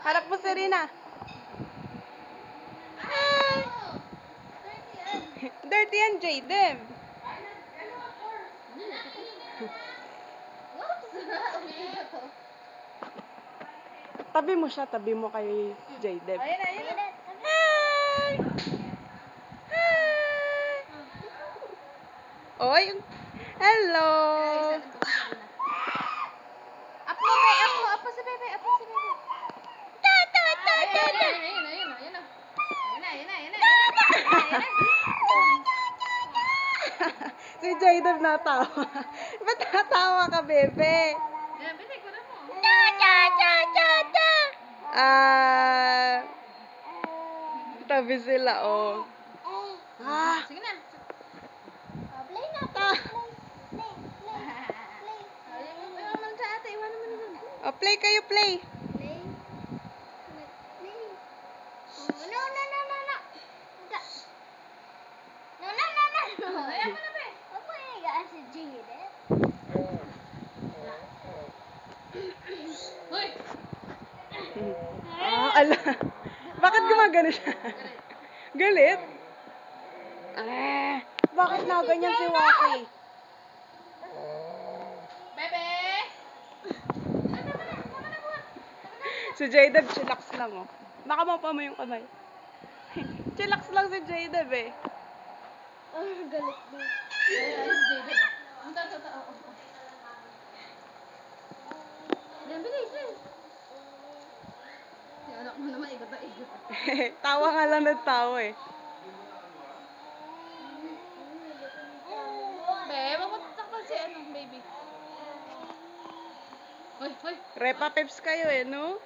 Harap mo, Serena. Hi! Dirty yan, Jaden. Tabi mo siya, tabi mo kay Jaden. Ayun na, ayun na. Hi! Hi! Oy! Hello! Apo, be, apo si bebe, apo si bebe. Si Jaden natawa. Ba't natawa ka, bebe? Tabi sila, oh. Sige na. Play na. Ah. Iwan mo sa ate, iwan mo na. Oh, play kayo, play. Play. Play. Oh, no. No. Ayaw mo na, be. Huwag mo higaan si Jaden. Hoy! Ala. Bakit gumagano siya? Galit? Bakit na ganyan si Waki? Bebe! Si Jaden, chillax lang, oh. Baka mapa mo yung kamay. Chillax lang si Jaden, eh. Galit mo. Yung anak mo naman, igot. Tawa nga lang ng tawa, eh. Be, magpatakpan si baby. Hoy! Repa Peps kayo, eh, no?